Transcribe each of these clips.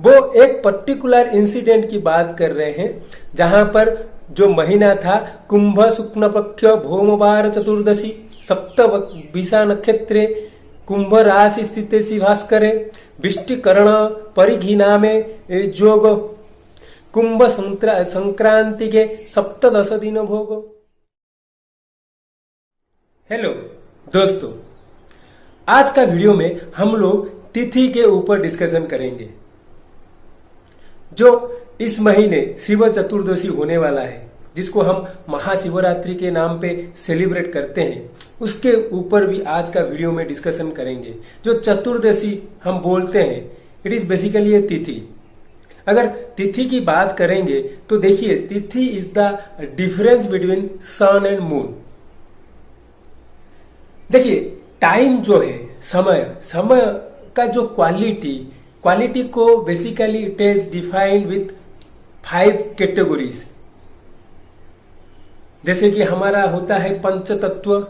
वो एक particular incident की बात कर रहे हैं जहां पर जो महीना था कुंभ शुक्ल पक्ष भौमवार चतुर्दशी सप्त विषा नक्षत्रे कुंभ राशि स्थित शिभास्करे विष्टिकरण परिघिना में जोग कुंभ संक्रांति के सप्तदश दिन भोग। हेलो दोस्तों, आज का वीडियो में हम लोग तिथि के ऊपर डिस्कशन करेंगे। जो इस महीने शिव चतुर्दशी होने वाला है, जिसको हम महाशिवरात्रि के नाम पे सेलिब्रेट करते हैं, उसके ऊपर भी आज का वीडियो में डिस्कशन करेंगे। जो चतुर्दशी हम बोलते हैं, इट इज बेसिकली ए तिथि। अगर तिथि की बात करेंगे तो देखिए, tithi is the difference between sun and moon. देखिए, टाइम जो है, समय का जो क्वालिटी को basically it is defined with 5 categories. जैसे कि हमारा होता है पंच तत्व,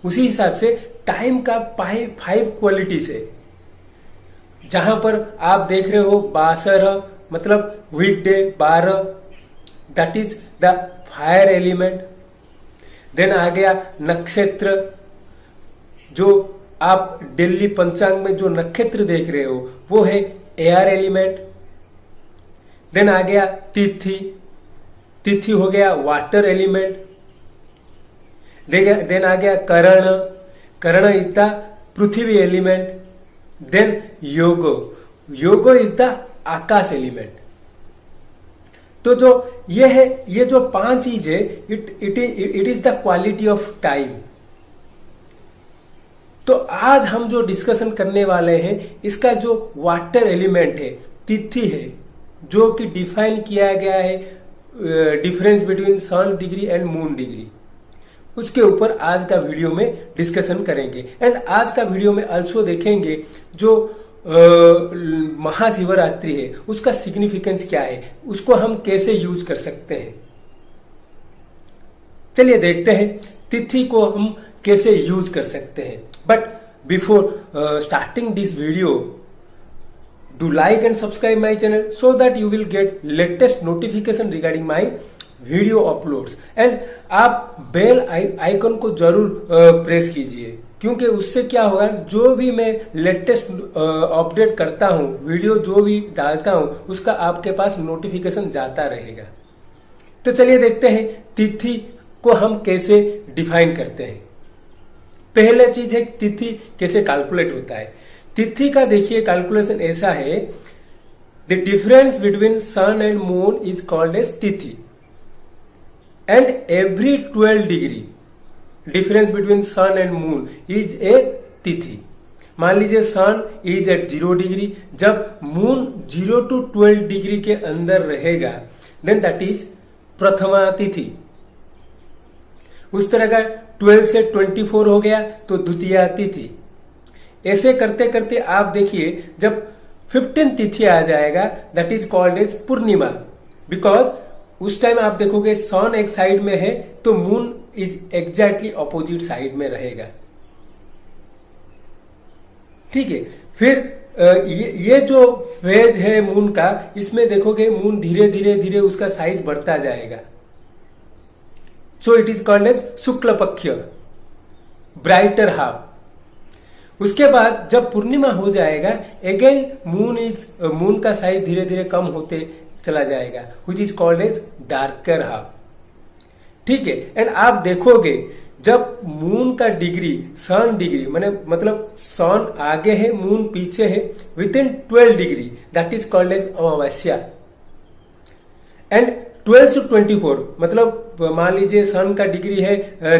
उसी हिसाब से टाइम का 5 क्वालिटीज है। जहां पर आप देख रहे हो बासर मतलब weekday 12, that is the fire element. Then आ गया नक्षत्र, जो आप डेली पंचांग में जो नक्षत्र देख रहे हो वो है एयर एलिमेंट। देन आ गया तिथि हो गया वाटर एलिमेंट। देन आ गया करण इज द पृथ्वी एलिमेंट। देन योगो इज द आकाश एलिमेंट। तो जो ये है, ये जो 5 चीज है, it is the quality of time. तो आज हम जो डिस्कशन करने वाले हैं, इसका जो वाटर एलिमेंट है, तिथि है, जो कि डिफाइन किया गया है difference between sun degree and moon degree, उसके ऊपर आज का वीडियो में डिस्कशन करेंगे। एंड आज का वीडियो में आल्सो देखेंगे जो महाशिवरात्रि है, उसका सिग्निफिकेंस क्या है, उसको हम कैसे यूज कर सकते हैं। चलिए देखते हैं तिथि को हम कैसे यूज कर सकते हैं। But before starting this video, do like and subscribe my channel so that you will get latest notification regarding my video uploads। and आप बेल आइकन को जरूर प्रेस कीजिए, क्योंकि उससे क्या होगा, जो भी मैं लेटेस्ट अपडेट करता हूं, वीडियो जो भी डालता हूं, उसका आपके पास नोटिफिकेशन जाता रहेगा। तो चलिए देखते हैं तिथि को हम कैसे डिफाइन करते हैं। पहले चीज है तिथि कैसे कैलकुलेट होता है। तिथि का देखिए कैलकुलेशन ऐसा है, the difference between sun and moon is called as तिथि, and every 12 degree difference between sun and moon is a तिथि। मान लीजिए सन इज एट 0 डिग्री, जब मून 0 to 12 डिग्री के अंदर रहेगा, देन दैट इज प्रथमा तिथि। उस तरह का 12 से 24 हो गया तो द्वितीया तिथि। ऐसे करते करते आप देखिए, जब 15 तिथि आ जाएगा, that is called as Purnima. Because उस टाइम आप देखोगे सन एक साइड में है तो moon is exactly opposite side में रहेगा। ठीक है, फिर ये जो फेज है मून का, इसमें देखोगे मून धीरे धीरे उसका साइज बढ़ता जाएगा। So it is called as शुक्ल पक्ष, ब्राइटर हाफ। उसके बाद जब पूर्णिमा हो जाएगा, अगेन मून का साइज धीरे धीरे कम होते चला जाएगा, which is called as darker half. ठीक है, एंड आप देखोगे जब मून का डिग्री सन डिग्री मतलब सन आगे है, मून पीछे है, within 12 degree, that is called as Amavasya. And 12 से 24 मतलब मान लीजिए सन का डिग्री है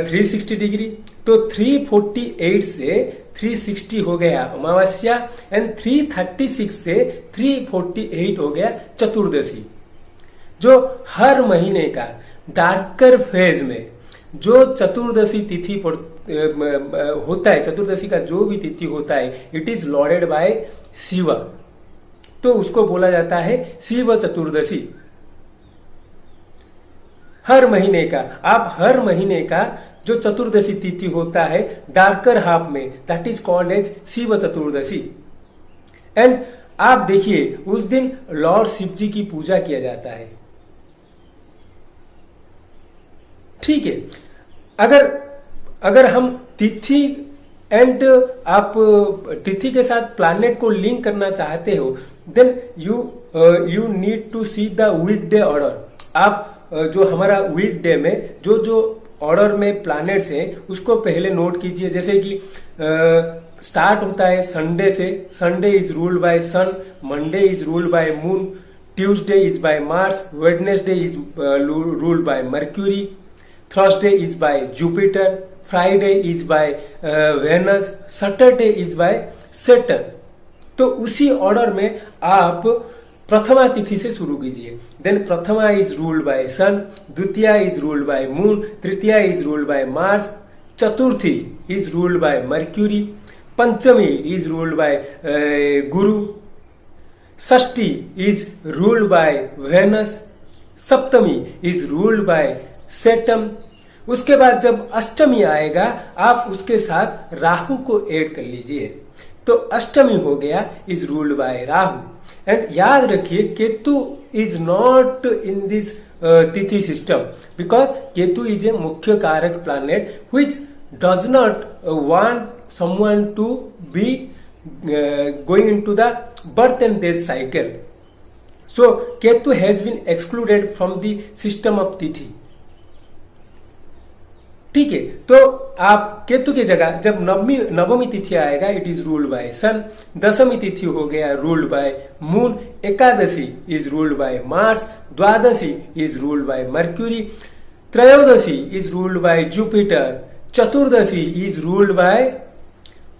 360 डिग्री, तो 348 से 360 हो गया अमावस्या, एंड 336 से 348 हो गया चतुर्दशी। जो हर महीने का डार्कर फेज में जो चतुर्दशी तिथि होता है, चतुर्दशी का जो भी तिथि होता है, it is lauded bye Shiv, तो उसको बोला जाता है शिव चतुर्दशी। हर महीने का जो चतुर्दशी तिथि होता है डार्कर हाफ में, that is called as Shiv Chaturdashi. And आप देखिए उस दिन लॉर्ड शिव जी की पूजा किया जाता है। ठीक है, अगर हम तिथि एंड आप तिथि के साथ प्लैनेट को लिंक करना चाहते हो, then you need to see the weekday order. आप जो हमारा वीकडे में जो ऑर्डर में प्लैनेट्स हैं उसको पहले नोट कीजिए। जैसे कि स्टार्ट होता है संडे से, Sunday is ruled by sun, Monday is ruled by moon, Tuesday is by Mars, Wednesday is ruled by Mercury, Thursday is by Jupiter, Friday is by Venus, Saturday is by Saturn. तो उसी order में आप प्रथमा तिथि से शुरू कीजिए। Then प्रथमा is ruled by sun, द्वितीया इज रूल्ड बाय मून, तृतीया इज रूल्ड बाय मार्स, चतुर्थी इज रूल्ड बाय मर्क्यूरी, पंचमी इज रूल्ड बाय गुरु, षष्ठी इज रूल्ड बाय वेनस, सप्तमी इज रूल्ड बाय सैटर्न। उसके बाद जब अष्टमी आएगा आप उसके साथ राहु को ऐड कर लीजिए, तो अष्टमी हो गया is ruled by Rahu. And याद रखिए Ketu is not in this तिथि system because Ketu is a मुख्य कारक planet which does not want someone to be going into the birth and death cycle. So Ketu has been excluded from the system of तिथि। ठीक है, तो आप केतु की जगह जब नवमी तिथि आएगा it is ruled by sun, दशमी तिथि हो गया ruled by moon, Ekadashi is ruled by Mars, Dwadashi is ruled by Mercury, Trayodashi is ruled by Jupiter, Chaturdashi is ruled by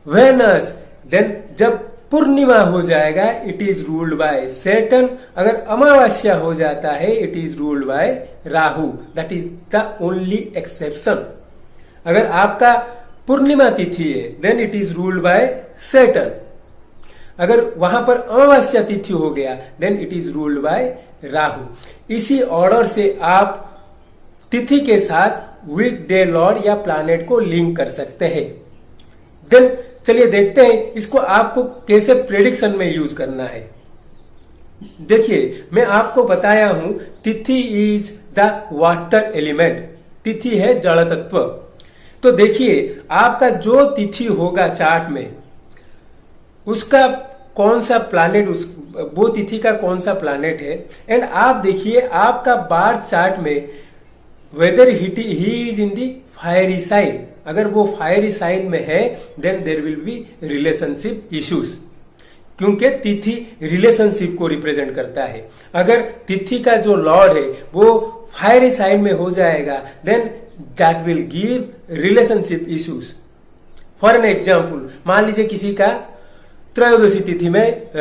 Venus. Then जब पूर्णिमा हो जाएगा it is ruled by Saturn, अगर अमावस्या हो जाता है it is ruled by Rahu. That is the only exception. अगर आपका पूर्णिमा तिथि है then it is ruled by Saturn, अगर वहां पर अमावस्या तिथि हो गया then it is ruled by Rahu. इसी ऑर्डर से आप तिथि के साथ वीकडे लॉर्ड या प्लैनेट को लिंक कर सकते हैं। देन चलिए देखते हैं इसको आपको कैसे प्रेडिक्शन में यूज करना है। देखिए मैं आपको बताया हूं तिथि इज द वाटर एलिमेंट, तिथि है जड़ तत्व। तो देखिए आपका जो तिथि होगा चार्ट में उसका कौन सा प्लैनेट, वो तिथि का कौन सा प्लैनेट है। एंड आप देखिए आपका बार्थ चार्ट में whether he is in the fiery sign, अगर वो फायरी साइन में है then there will be relationship issues, क्योंकि तिथि रिलेशनशिप को रिप्रेजेंट करता है। अगर तिथि का जो लॉर्ड है वो फायरी साइन में हो जाएगा then that will give relationship issues. For an example, मान लीजिए किसी का त्रयोदशी तिथि में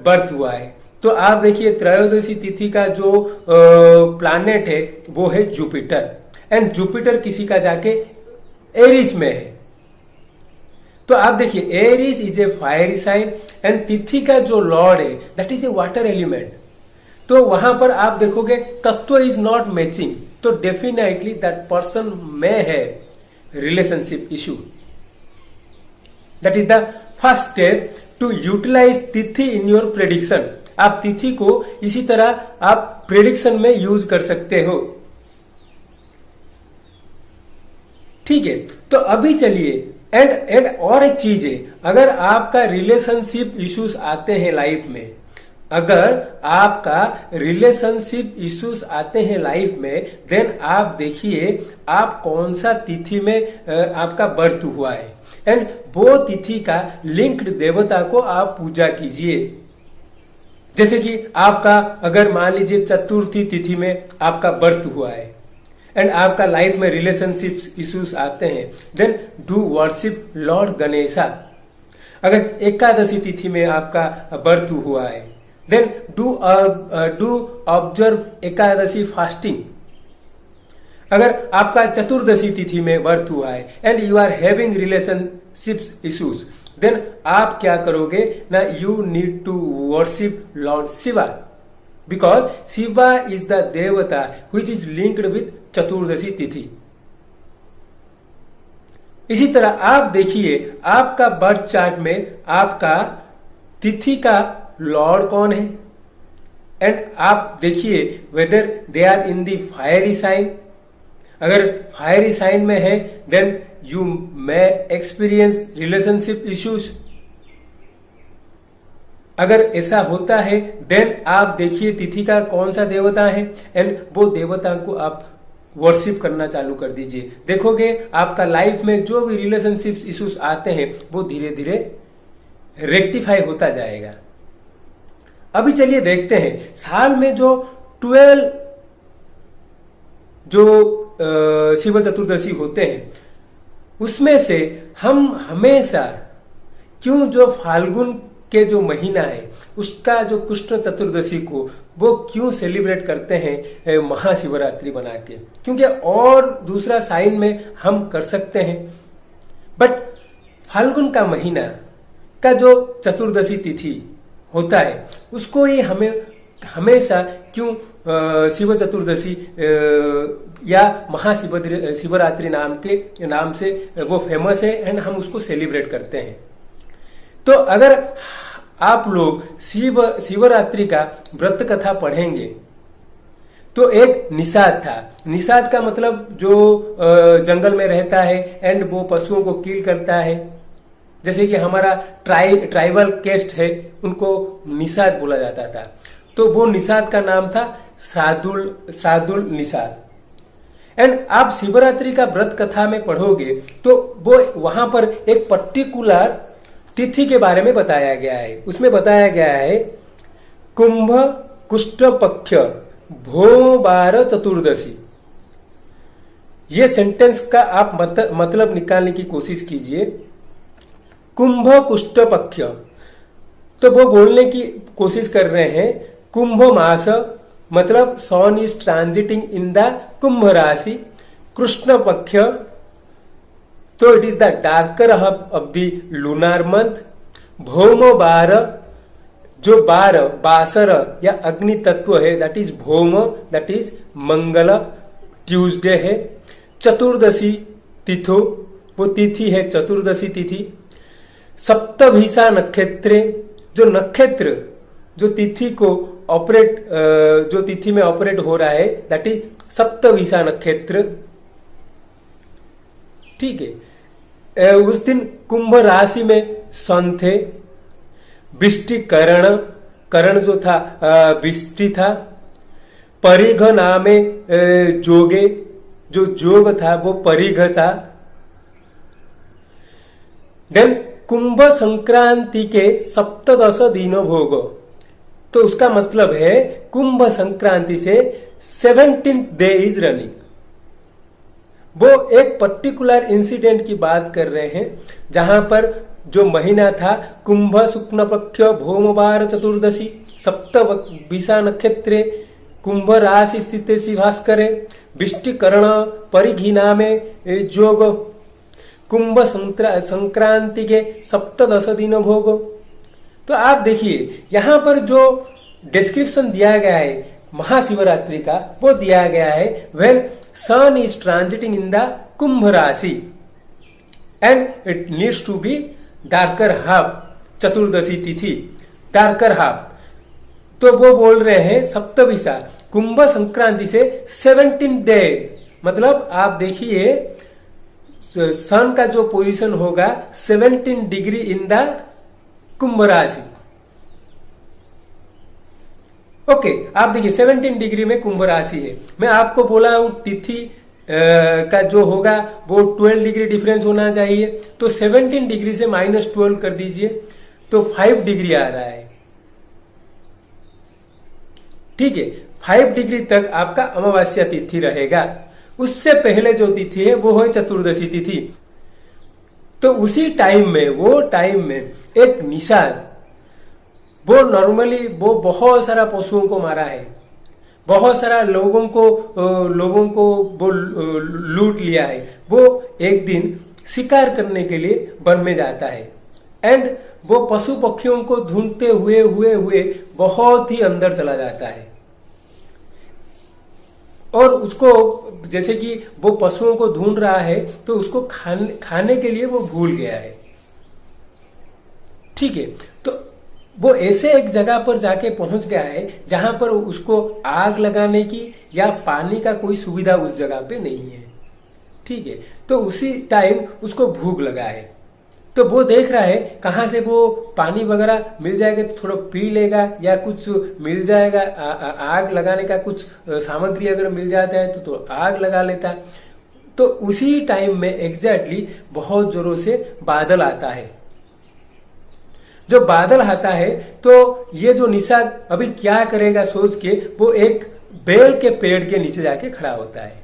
बर्थ हुआ है, तो आप देखिए त्रयोदशी तिथि का जो प्लैनेट है वो है जुपिटर, एंड जुपिटर किसी का जाके एरिस में है। तो आप देखिए Aries is a fiery sign and तिथि का जो लॉर्ड है that is a water element. तो वहां पर आप देखोगे तत्व इज नॉट मैचिंग, तो डेफिनेटली दैट पर्सन में है relationship issue. That is the first step to utilise tithi in your prediction. आप तिथि को इसी तरह आप प्रेडिक्शन में यूज कर सकते हो। ठीक है, तो अभी चलिए एंड और एक चीज है, अगर आपका रिलेशनशिप इश्यूज आते हैं लाइफ में, अगर आपका रिलेशनशिप इश्यूज आते हैं लाइफ में, देन आप देखिए आप कौन सा तिथि में आपका बर्थ हुआ है एंड वो तिथि का लिंक्ड देवता को आप पूजा कीजिए। जैसे कि आपका अगर मान लीजिए चतुर्थी तिथि में आपका बर्थ हुआ है एंड आपका लाइफ में रिलेशनशिप इश्यूज आते हैं, then do worship lord Ganesha. अगर एकादशी तिथि में आपका बर्थ हुआ है then do observe Ekadashi fasting. अगर आपका चतुर्दशी तिथि में बर्थ हुआ है and you are having relationships issues, then आप क्या करोगे ना, you need to worship lord Shiva because Shiva is the devta which is linked with Chaturdashi tithi. इसी तरह आप देखिए आपका बर्थ चार्ट में आपका तिथि का लॉर्ड कौन है। एंड आप देखिए whether they are in the fiery sign. अगर फायरी साइन में है then you may experience relationship issues. अगर ऐसा होता है देन आप देखिए तिथि का कौन सा देवता है एंड वो देवता को आप वर्शिप करना चालू कर दीजिए। देखोगे आपका लाइफ में जो भी रिलेशनशिप इश्यूज आते हैं वो धीरे धीरे रेक्टिफाई होता जाएगा। अभी चलिए देखते हैं साल में जो 12 जो शिव चतुर्दशी होते हैं उसमें से हम हमेशा क्यों जो फाल्गुन के जो महीना है उसका जो कृष्ण चतुर्दशी को वो क्यों सेलिब्रेट करते हैं महाशिवरात्रि बना के। क्योंकि और दूसरा साइन में हम कर सकते हैं बट फाल्गुन का महीना का जो चतुर्दशी तिथि होता है उसको ही हमें हमेशा क्यों शिव चतुर्दशी या महाशिवरात्रि नाम से वो फेमस है एंड हम उसको सेलिब्रेट करते हैं। तो अगर आप लोग शिवरात्रि का व्रत कथा पढ़ेंगे तो एक निषाद था। निषाद का मतलब जो जंगल में रहता है एंड वो पशुओं को किल करता है। जैसे कि हमारा ट्राइबल कैस्ट है उनको निषाद बोला जाता था। तो वो निषाद का नाम था सादुल निषाद। एंड आप शिवरात्रि का व्रत कथा में पढ़ोगे तो वो वहां पर एक पर्टिकुलर तिथि के बारे में बताया गया है। उसमें बताया गया है कुंभ कुष्ठ पक्ष भोबार चतुर्दशी। ये सेंटेंस का आप मतलब निकालने की कोशिश कीजिए। कुंभ कुष्ठ पक्ष, तो वो बोलने की कोशिश कर रहे हैं कुंभ मास मतलब सन is transiting in the Kumbh राशि। कृष्ण पक्ष तो it is the darker half of the lunar month. भौम बार जो बासर या अग्नि तत्व है दैट इज भौम, दैट इज मंगल ट्यूसडे है। चतुर्दशी तिथो वो तिथि है चतुर्दशी तिथि। सप्तभिषा नक्षत्रे जो नक्षत्र जो तिथि को ऑपरेट जो तिथि में ऑपरेट हो रहा है दैट इज सप्तभिषा नक्षत्र। ठीक है। उस दिन कुंभ राशि में सन थे। विष्टि करण जो था विष्टि था। परिघ नामे जोगे जो जोग था वो परिघ था। देन कुंभ संक्रांति के सप्तदश दिनों भोग, तो उसका मतलब है कुंभ संक्रांति से 17th डे इज रनिंग। वो एक पर्टिकुलर इंसिडेंट की बात कर रहे हैं जहां पर जो महीना था कुंभ शुक्ल पक्ष भौमवार चतुर्दशी सप्तभिषा नक्षत्रे कुंभ राशि स्थित शिभास्करे विष्टिकरण परिघी नामे जोग कुंभ संक्रांति के सप्तदश दिन भोग। तो आप देखिए यहां पर जो डिस्क्रिप्शन दिया गया है महाशिवरात्रि का वो दिया गया है when sun is transiting in the Kumbh राशि and it needs to be darker half. चतुर्दशी तिथि डार्कर हाफ, तो वो बोल रहे हैं सप्तभिषा कुंभ संक्रांति से 17 डे, मतलब आप देखिए सन का जो पोजीशन होगा 17 डिग्री इन द कुंभ राशि। ओके, आप देखिए 17 डिग्री में कुंभ राशि है। मैं आपको बोला हूं तिथि का जो होगा वो 12 डिग्री डिफरेंस होना चाहिए, तो 17 डिग्री से -12 कर दीजिए तो 5 डिग्री आ रहा है। ठीक है, 5 डिग्री तक आपका अमावस्या तिथि रहेगा। उससे पहले जो तिथि है वो है चतुर्दशी तिथि। तो उसी टाइम में एक निषाद वो नॉर्मली वो बहुत सारा पशुओं को मारा है, बहुत सारा लोगों को वो लूट लिया है। वो एक दिन शिकार करने के लिए वन में जाता है एंड वो पशु पक्षियों को ढूंढते हुए बहुत ही अंदर चला जाता है और उसको जैसे कि वो पशुओं को ढूंढ रहा है तो उसको खाने के लिए वो भूल गया है। ठीक है, तो वो ऐसे एक जगह पर जाके पहुंच गया है जहां पर उसको आग लगाने की या पानी का कोई सुविधा उस जगह पे नहीं है। ठीक है, तो उसी टाइम उसको भूख लगा है, तो वो देख रहा है कहाँ से वो पानी वगैरह मिल जाएगा तो थोड़ा पी लेगा, या कुछ मिल जाएगा आग लगाने का कुछ सामग्री अगर मिल जाता है तो आग लगा लेता। तो उसी टाइम में एग्जैक्टली बहुत जोरों से बादल आता है। जब बादल आता है तो ये जो निषाद अभी क्या करेगा सोच के वो एक बेल के पेड़ के नीचे जाके खड़ा होता है।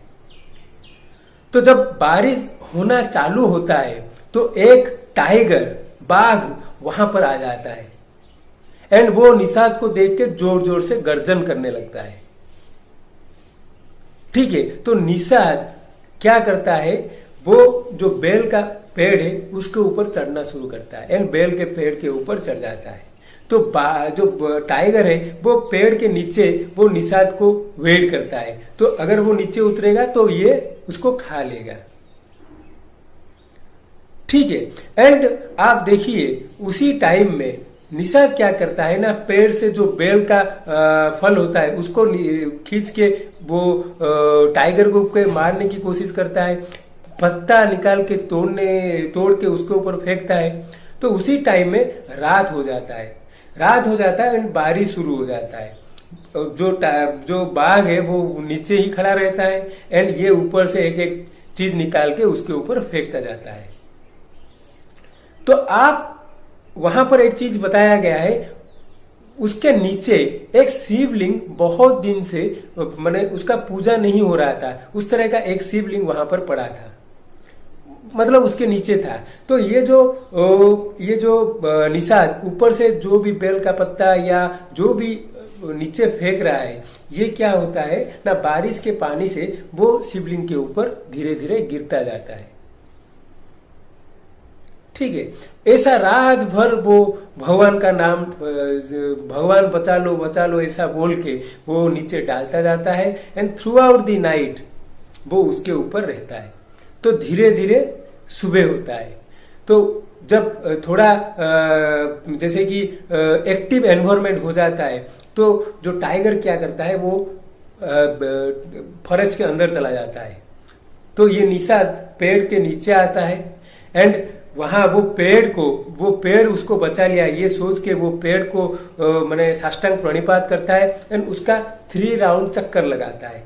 तो जब बारिश होना चालू होता है तो एक टाइगर, बाघ वहां पर आ जाता है एंड वो निषाद को देख के जोर जोर से गर्जन करने लगता है। ठीक है, तो निषाद क्या करता है, वो जो बेल का पेड़ है उसके ऊपर चढ़ना शुरू करता है एंड बेल के पेड़ के ऊपर चढ़ जाता है। तो जो टाइगर है वो पेड़ के नीचे वो निषाद को वेट करता है, तो अगर वो नीचे उतरेगा तो ये उसको खा लेगा। ठीक है, एंड आप देखिए उसी टाइम में निषाद क्या करता है ना, पेड़ से जो बेल का फल होता है उसको खींच के वो टाइगर को मारने की कोशिश करता है, पत्ता निकाल के तोड़ के उसके ऊपर फेंकता है। तो उसी टाइम में रात हो जाता है एंड बारिश शुरू हो जाता है। जो बाघ है वो नीचे ही खड़ा रहता है एंड ये ऊपर से एक एक चीज निकाल के उसके ऊपर फेंकता जाता है। तो आप वहां पर एक चीज बताया गया है, उसके नीचे एक शिवलिंग बहुत दिन से माने उसका पूजा नहीं हो रहा था, उस तरह का एक शिवलिंग वहां पर पड़ा था, मतलब उसके नीचे था। तो ये जो निषाद ऊपर से जो भी बेल का पत्ता या जो भी नीचे फेंक रहा है, ये क्या होता है ना, बारिश के पानी से वो शिवलिंग के ऊपर धीरे धीरे गिरता जाता है। ठीक है, ऐसा रात भर वो भगवान का नाम, भगवान बचा लो ऐसा बोल के वो नीचे डालता जाता है and through out the night वो उसके ऊपर रहता है। तो धीरे धीरे सुबह होता है। तो जब थोड़ा जैसे कि एक्टिव एनवायरनमेंट हो जाता है तो जो टाइगर क्या करता है वो फॉरेस्ट के अंदर चला जाता है। तो ये निषाद पेड़ के नीचे आता है एंड वहां वो पेड़ उसको बचा लिया ये सोच के वो पेड़ को माने साष्टांग प्रणिपात करता है एंड उसका 3 राउंड चक्कर लगाता है।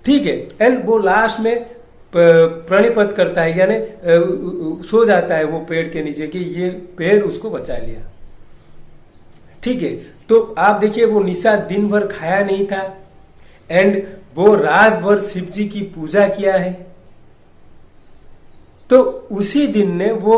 ठीक है, एंड वो लास्ट में प्रणिपात करता है, यानी सो जाता है वो पेड़ के नीचे कि ये पेड़ उसको बचा लिया। ठीक है, तो आप देखिए वो निषाद दिन भर खाया नहीं था एंड वो रात भर शिव जी की पूजा किया है। तो उसी दिन ने वो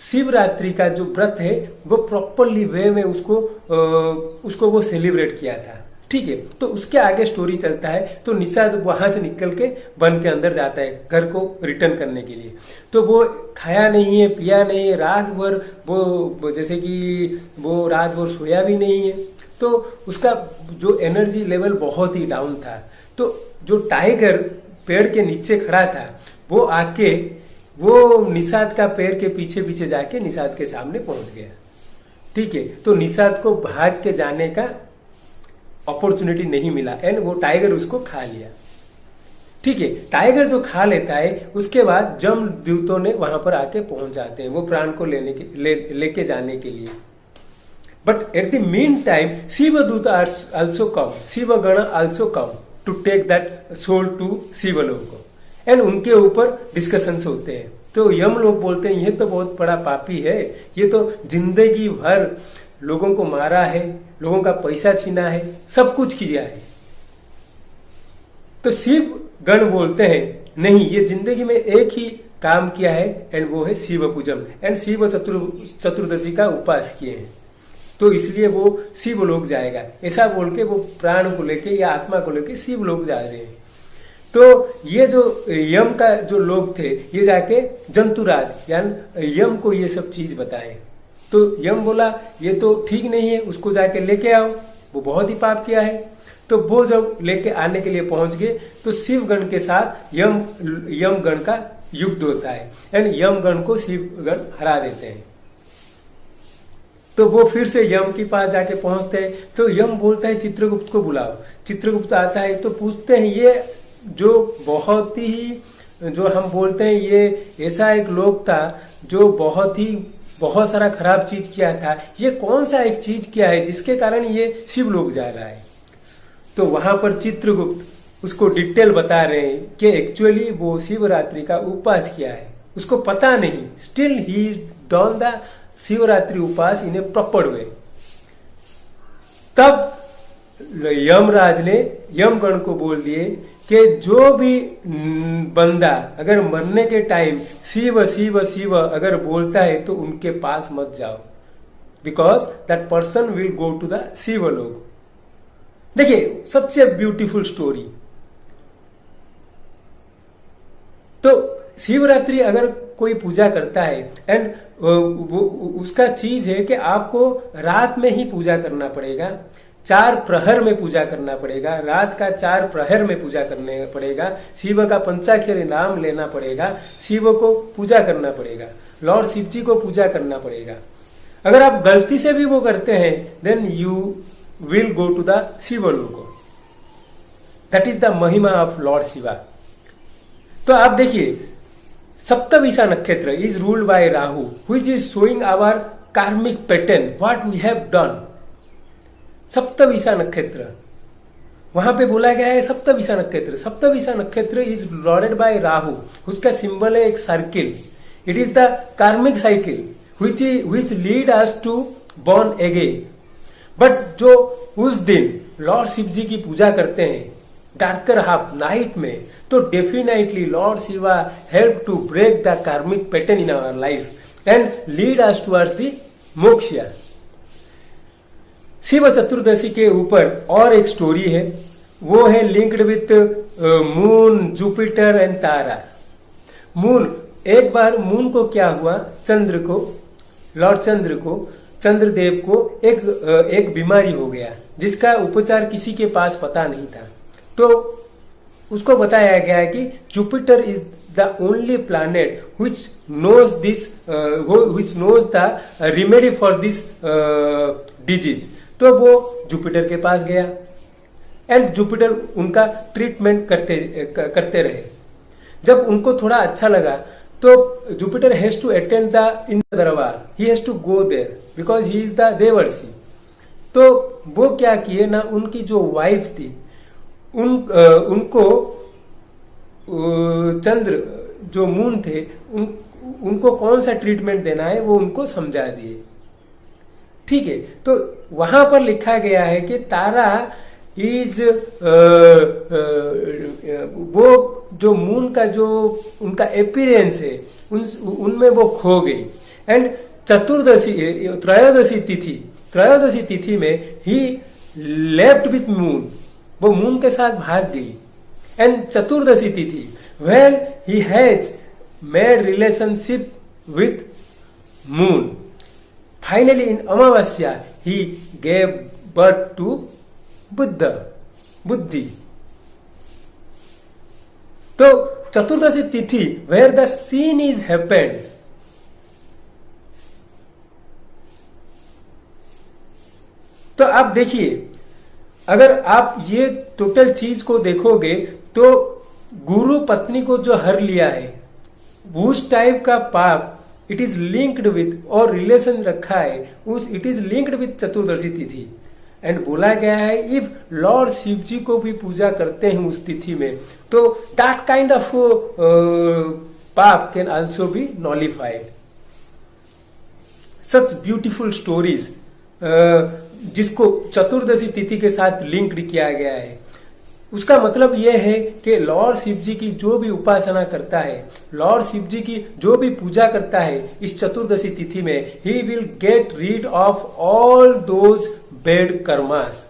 शिवरात्रि का जो व्रत है वो प्रॉपरली वे में उसको वो सेलिब्रेट किया था। ठीक है, तो उसके आगे स्टोरी चलता है। तो निषाद वहां से निकल के वन के अंदर जाता है घर को रिटर्न करने के लिए। तो वो खाया नहीं है, पिया नहीं है, रात भर वो जैसे कि वो रात भर सोया भी नहीं है। तो उसका जो एनर्जी लेवल बहुत ही डाउन था। तो जो टाइगर पेड़ के नीचे खड़ा था वो आके वो निषाद का पेड़ के पीछे पीछे जाके निषाद के सामने पहुंच गया। ठीक है, तो निषाद को भाग के जाने का अपॉर्चुनिटी नहीं मिला एंड वो टाइगर उसको खा लिया। ठीक है, टाइगर जो खा लेता है उसके बाद जमदूतों ने वहां पर आके पहुंच जाते हैं वो प्राण को लेके जाने के लिए। But at the mean time Shivdoot also come, Shivgan also come to take that soul to Shivlok and उनके ऊपर डिस्कशंस होते हैं। तो यम लोग बोलते हैं ये तो बहुत बड़ा पापी है, ये तो जिंदगी भर लोगों को मारा है, लोगों का पैसा छीना है, सब कुछ किया है। तो शिव गण बोलते हैं नहीं, ये जिंदगी में एक ही काम किया है एंड वो है शिव पूजन एंड शिव चतुर्दशी का उपास किए हैं, तो इसलिए वो शिव लोक जाएगा। ऐसा बोल के वो प्राण को लेके या आत्मा को लेके शिव लोक जा रहे हैं। तो ये जो यम का जो लोग थे ये जाके जंतुराज यानी यम को ये सब चीज बताए। तो यम बोला ये तो ठीक नहीं है, उसको जाके लेके आओ, वो बहुत ही पाप किया है। तो वो जब लेके आने के लिए पहुंच गए तो शिव गण के साथ यम गण का युद्ध होता है एंड यम गण को शिव गण हरा देते हैं। तो वो फिर से यम के पास जाके पहुंचते हैं। तो यम बोलता है चित्रगुप्त को बुलाओ। चित्रगुप्त आता है तो पूछते हैं, ये जो बहुत ही, जो हम बोलते हैं ये ऐसा एक लोग था जो बहुत सारा खराब चीज किया था, ये कौन सा एक चीज किया है जिसके कारण ये शिव लोग जा रहा है। तो वहां पर चित्रगुप्त उसको डिटेल बता रहे हैं कि एक्चुअली वो शिवरात्रि का उपवास किया है, उसको पता नहीं, still he done the Shivratri upvas in A proper way. तब यमराज ने यमगण को बोल दिए कि जो भी बंदा अगर मरने के टाइम शिव शिव शिव अगर बोलता है तो उनके पास मत जाओ, because that person will go to the Shiv lok. देखिए सच ए ब्यूटीफुल स्टोरी। तो शिवरात्रि अगर कोई पूजा करता है एंड उसका चीज है कि आपको रात में ही पूजा करना पड़ेगा, 4 प्रहर में पूजा करना पड़ेगा, रात का 4 प्रहर में पूजा करने पड़ेगा, शिव का पंचाक्षरी नाम लेना पड़ेगा, शिव को पूजा करना पड़ेगा, लॉर्ड शिव जी को पूजा करना पड़ेगा। अगर आप गलती से भी वो करते हैं then you will go to the Shivlok. That is the महिमा ऑफ लॉर्ड शिवा। तो आप देखिए सप्तविशा नक्षत्र is ruled by Rahu which is showing our karmic pattern what we have done. सप्तविशा नक्षत्र वहां पे बोला गया है सप्तविशा नक्षत्र। सप्तविशा नक्षत्र इज लॉर्डेड बाय राहु, उसका सिंबल है एक circle. It is the karmic cycle which lead us to born again. But जो उस दिन लॉर्ड शिव जी की पूजा करते हैं डार्कर हाफ नाइट में, तो definitely lord Shiva help to break the karmic pattern in our life and lead us towards the moksha. Shiv चतुर्दशी के ऊपर और एक स्टोरी है, वो है linked with moon, Jupiter and Tara. Moon, एक बार मून को क्या हुआ, चंद्र को, लॉर्ड चंद्रदेव को एक बीमारी हो गया जिसका उपचार किसी के पास पता नहीं था। तो उसको बताया गया है कि Jupiter is the only planet which knows the remedy for this disease. तो वो जुपिटर के पास गया एंड जुपिटर उनका ट्रीटमेंट करते रहे। जब उनको थोड़ा अच्छा लगा तो Jupiter has to attend the Indra दरबार, he has to go there because he is the देवर्षि। तो वो क्या किए ना, उनकी जो वाइफ थी उनको चंद्र जो मून थे उनको कौन सा ट्रीटमेंट देना है वो उनको समझा दिए। ठीक है, तो वहां पर लिखा गया है कि तारा इज वो जो मून का जो उनका एपियरेंस है उनमें वो खो गई एंड त्रयोदशी तिथि में ही लेफ्ट विथ मून, वो मून के साथ भाग गई। And Chaturdashi tithi when he has made relationship with moon, finally in Amavasya he gave birth to Buddhi. तो Chaturdashi tithi where the scene is happened, तो आप देखिए अगर आप ये टोटल चीज को देखोगे तो गुरु पत्नी को जो हर लिया है उस टाइप का पाप इट इज लिंक्ड विथ और रिलेशन रखा है उस, it is linked with Chaturdashi तिथि। एंड बोला गया है इफ लॉर्ड शिव जी को भी पूजा करते हैं उस तिथि में तो दैट काइंड ऑफ पाप can also be nullified. Such beautiful stories जिसको चतुर्दशी तिथि के साथ लिंक्ड किया गया है, उसका मतलब यह है कि लॉर्ड शिव जी की जो भी उपासना करता है, लॉर्ड शिव जी की जो भी पूजा करता है इस चतुर्दशी तिथि में, he will get rid of all those bad karmas.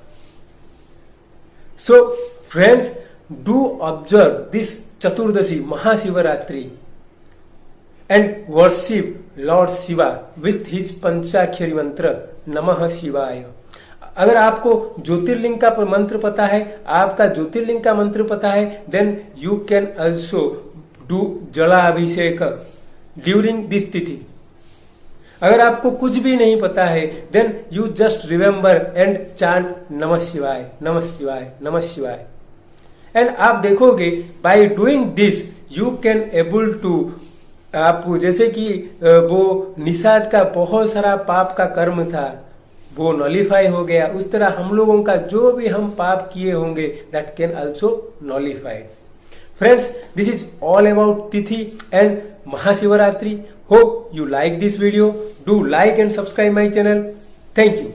So friends, do observe this Chaturdashi Mahashivratri and worship lord Shiva with his Panchakshari mantra Namah शिवाय। अगर आपको ज्योतिर्लिंग का मंत्र पता है, आपका ज्योतिर्लिंग का मंत्र पता है, then you can also do jalabhishek during this tithi. अगर आपको कुछ भी नहीं पता है, then you just remember and chant namah Shivaya, namah Shivaya, namah Shivaya. And आप देखोगे by doing this you can able to, आप जैसे कि वो निषाद का बहुत सारा पाप का कर्म था वो नॉलिफाई हो गया, उस तरह हम लोगों का जो भी हम पाप किए होंगे that can also nullify. Friends, this is all about तिथि and Mahashivratri. Hope you like this video. Do like and subscribe my channel. Thank you.